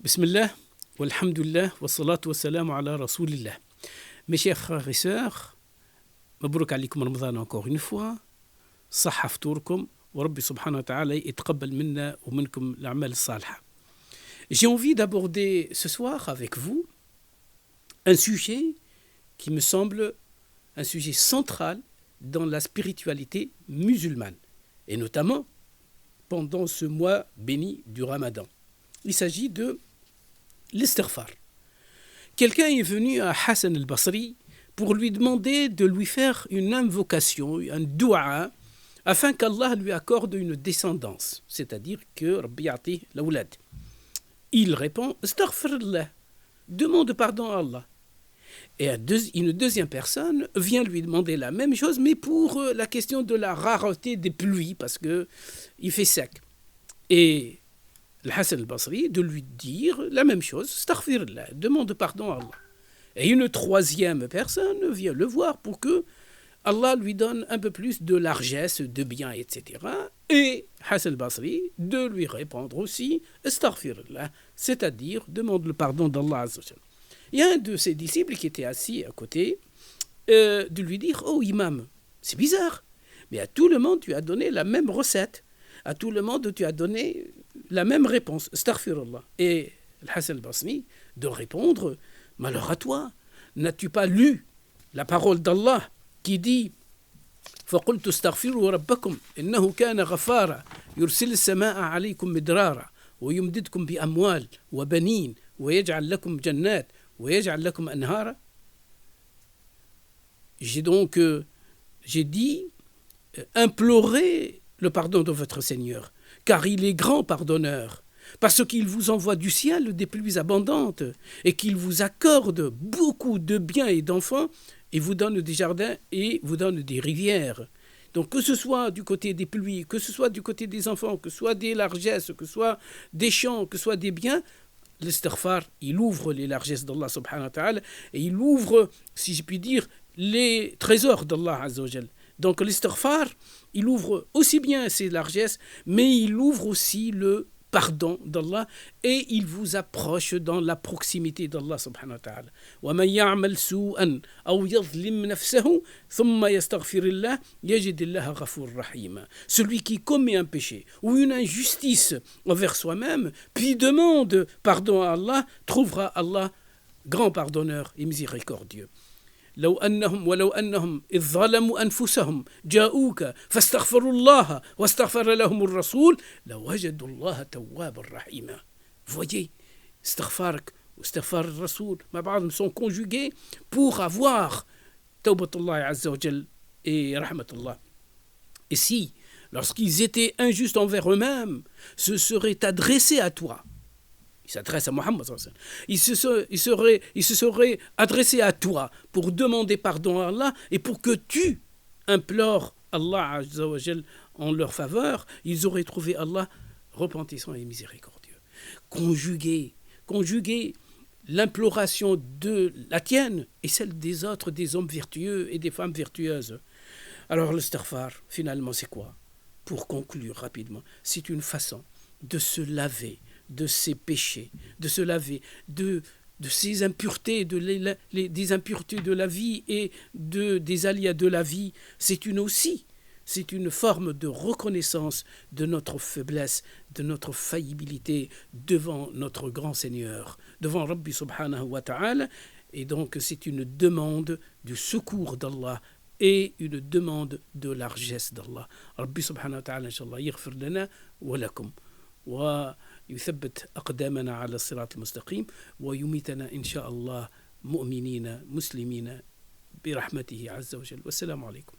Bismillah, walhamdulillah, wassalatu wassalamu ala rasoulillah. Mes chers frères et sœurs, مبروك عليكم رمضان encore une fois. صحة فطوركم وربي سبحانه وتعالى يتقبل منا ومنكم الأعمال الصالحة. J'ai envie d'aborder ce soir avec vous un sujet qui me semble un sujet central dans la spiritualité musulmane, et notamment pendant ce mois béni du Ramadan. Il s'agit de l'istighfar. Quelqu'un est venu à Hassan al-Basri pour lui demander de lui faire une invocation, un dua, afin qu'Allah lui accorde une descendance, c'est-à-dire que Rabbi ya'ti l'awlad. Il répond « Astaghfirullah » demande pardon à Allah. Et une deuxième personne vient lui demander la même chose, mais pour la question de la rareté des pluies, parce qu'il fait sec. Et le Hassan al-Basri de lui dire la même chose, astaghfirullah, demande pardon à Allah. Et une troisième personne vient le voir pour que Allah lui donne un peu plus de largesse, de bien, etc. Et Hassan al-Basri de lui répondre aussi, astaghfirullah, c'est-à-dire demande le pardon d'Allah Azza wa Jalla. Il y a un de ses disciples qui était assis à côté, de lui dire, oh imam, c'est bizarre, mais à tout le monde tu as donné la même recette. À tout le monde, tu as donné la même réponse, astaghfirullah. Et Hassan al-Basri de répondre, malheur à toi, n'as-tu pas lu la parole d'Allah qui dit فَقُلْتُ اسْتَغْفِرُوا رَبَّكُمْ إِنَّهُ كَانَ غَفَارًا يُرْسِلِ السَّمَاءَ عَلَيْكُمْ مِدْرَارًا وَيُمْدِدْكُمْ بِأَمْوَالٍ وَبَنِينَ وَيَجْعَلْ لَكُمْ جَنَّاتٍ وَيَجْعَلْ لَكُمْ أَنْهَارًا. J'ai dit, implorez le pardon de votre Seigneur, car il est grand pardonneur, parce qu'il vous envoie du ciel des pluies abondantes, et qu'il vous accorde beaucoup de biens et d'enfants, et vous donne des jardins et vous donne des rivières. Donc que ce soit du côté des pluies, que ce soit du côté des enfants, que ce soit des largesses, que ce soit des champs, que ce soit des biens, l'istighfar, il ouvre les largesses d'Allah subhanahu wa ta'ala, et il ouvre, si je puis dire, les trésors d'Allah azza wa jal. Donc l'istighfar, il ouvre aussi bien ses largesses, mais il ouvre aussi le pardon d'Allah et il vous approche dans la proximité d'Allah subhanahu wa ta'ala. وَمَنْ يَعْمَلْ سُوءًا أَوْ يَظْلِمْ نَفْسَهُ ثُمَّ يَسْتَغْفِرِ اللَّهَ يَجِدِ اللَّهَ غَفُورًا رَحِيمًا. Celui qui commet un péché ou une injustice envers soi-même, puis demande pardon à Allah, trouvera Allah grand pardonneur et miséricordieux. ولو أنهم إذ ظلموا أنفسهم جاءوك فاستغفروا الله واستغفر لهم الرسول لوجدوا الله توابا رحيما. Voyez, istighfarak ou istighfar al-Rasoul, ma بعضهم sont conjugués pour avoir tawbatullah azza wa jal et rahmatullah. Et si, lorsqu'ils étaient injustes envers eux-mêmes, se seraient adressés à toi, il s'adresse à Mohammed, il se serait adressé à toi pour demander pardon à Allah et pour que tu implores Allah Azza wa Jal en leur faveur, ils auraient trouvé Allah repentissant et miséricordieux. Conjuguer l'imploration de la tienne et celle des autres, des hommes vertueux et des femmes vertueuses. Alors l'istighfar, finalement, c'est quoi? Pour conclure rapidement, c'est une façon de se laver de ses péchés, de se laver de ses impuretés, des impuretés de la vie et des aléas de la vie. C'est une forme de reconnaissance de notre faiblesse, de notre faillibilité devant notre grand Seigneur, devant Rabbi subhanahu wa ta'ala. Et donc c'est une demande du secours d'Allah et une demande de largesse d'Allah. Rabbi subhanahu wa ta'ala, inshallah, yaghfir lana wa lakum. ويثبت أقدامنا على الصراط المستقيم ويميتنا إن شاء الله مؤمنين مسلمين برحمته عز وجل. والسلام عليكم.